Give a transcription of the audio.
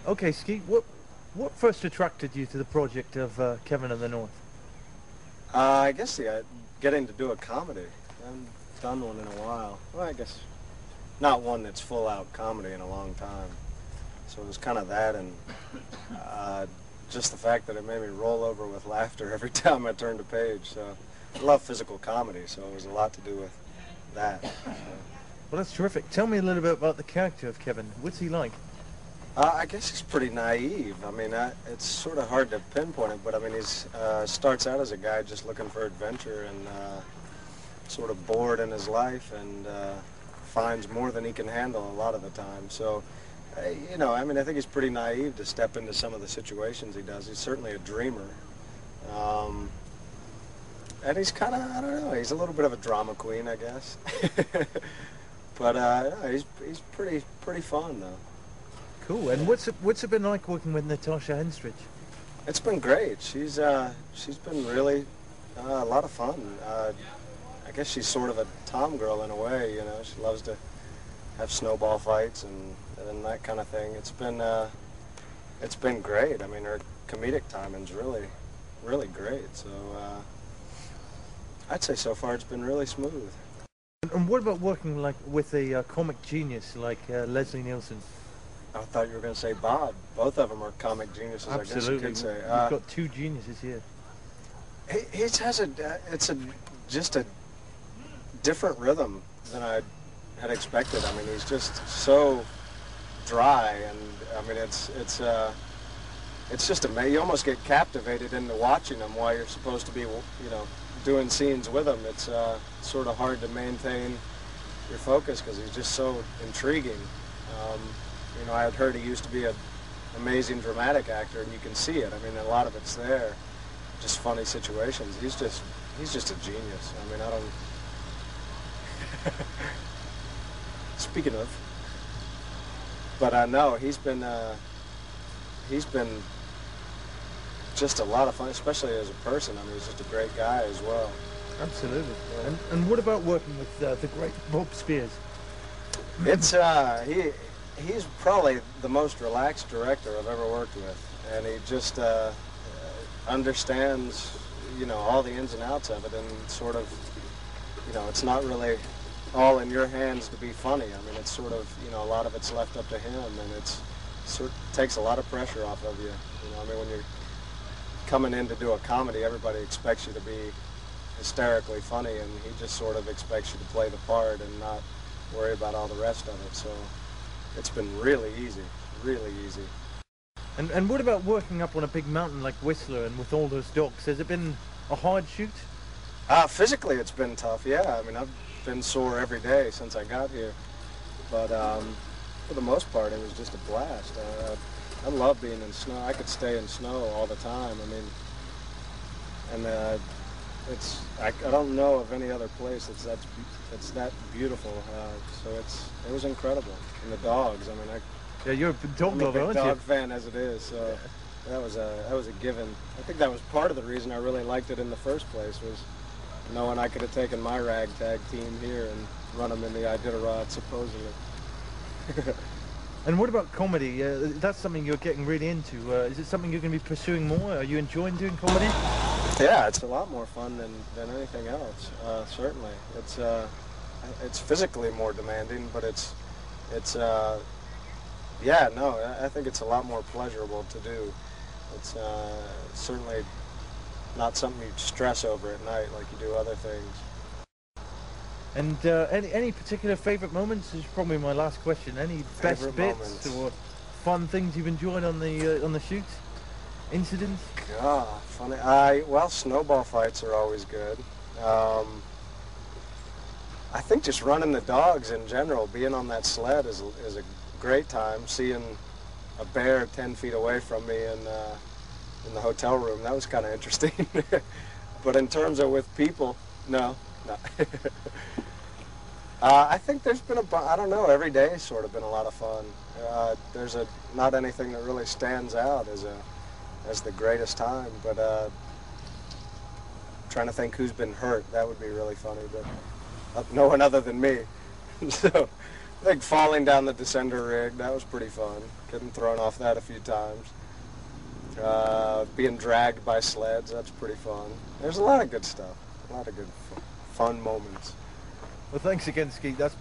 Okay, Skeet, what first attracted you to the project of Kevin of the North? I guess getting to do a comedy. I haven't done one in a while. Well, I guess not one that's full-out comedy in a long time. So it was kind of that, and uh, just the fact that it made me roll over with laughter every time I turned a page. So I love physical comedy, so it was a lot to do with that. So. Well, that's terrific. Tell me a little bit about the character of Kevin. What's he like? I guess he's pretty naive. I mean, it's sort of hard to pinpoint it, but I mean, he's starts out as a guy just looking for adventure and sort of bored in his life and finds more than he can handle a lot of the time. So, you know, I mean, I think he's pretty naive to step into some of the situations he does. He's certainly a dreamer. Um, and he's kind of, I don't know, he's a little bit of a drama queen, I guess. But he's pretty fun, though. Cool. And what's it been like working with Natasha Henstridge? It's been great. She's been really a lot of fun. I guess she's sort of a tom girl in a way, you know. She loves to have snowball fights and that kind of thing. It's been great. I mean, her comedic timing's really great. So I'd say so far it's been really smooth. And what about working like with a comic genius like Leslie Nielsen? I thought you were going to say Bob. Both of them are comic geniuses, Absolutely. I guess you could say. You've got two geniuses here. He has just a different rhythm than I had expected. I mean, he's just so dry, and I mean, it's just amazing. You almost get captivated into watching him while you're supposed to be, you know, doing scenes with him. It's sort of hard to maintain your focus because he's just so intriguing. You know, I had heard he used to be an amazing dramatic actor, and you can see it. I mean, a lot of it's there, just funny situations. He's just a genius. I mean, I don't. Speaking of, but no, he's been just a lot of fun, especially as a person. I mean, he's just a great guy as well. Absolutely. Yeah. And what about working with the great Bob Spears? It's he's probably the most relaxed director I've ever worked with, and he just understands, you know, all the ins and outs of it, and sort of, you know, it's not really all in your hands to be funny. I mean, it's sort of, you know, a lot of it's left up to him, and it's sort of takes a lot of pressure off of you. You know, I mean, when you're coming in to do a comedy, everybody expects you to be hysterically funny, and he just sort of expects you to play the part and not worry about all the rest of it. So it's been really easy, really easy. And what about working up on a big mountain like Whistler and with all those dogs? Has it been a hard shoot? Physically, it's been tough, yeah. I mean, I've been sore every day since I got here. But for the most part, it was just a blast. I love being in snow. I could stay in snow all the time. I mean, and I don't know of any other place that's that beautiful. So it was incredible. And the dogs, I mean, Yeah, you're a dog I'm a lover, big aren't you? dog fan as it is, so Yeah. that was a given. I think that was part of the reason I really liked it in the first place, was knowing I could have taken my ragtag team here and run them in the Iditarod, supposedly. And what about comedy? That's something you're getting really into. Is it something you're going to be pursuing more? Are you enjoying doing comedy? Yeah, it's a lot more fun than anything else. Certainly, it's physically more demanding, but it's yeah, no, I think it's a lot more pleasurable to do. It's certainly not something you stress over at night like you do other things. And any particular favourite moments? This is probably my last question. Any best Favorite bits moments? or fun things you've enjoyed on the shoots? Incidents? God, funny. Well, snowball fights are always good. I think just running the dogs in general, being on that sled is a great time. Seeing a bear 10 feet away from me in the hotel room, that was kind of interesting. But in terms of with people, no. I think there's been I don't know, every day's sort of been a lot of fun. There's not anything that really stands out as the greatest time, but trying to think who's been hurt, that would be really funny, but no one other than me. So Like falling down the descender rig, that was pretty fun. Getting thrown off that a few times. Being dragged by sleds, that's pretty fun. There's a lot of good stuff. A lot of good fun moments. Well, thanks again, Skeet. That's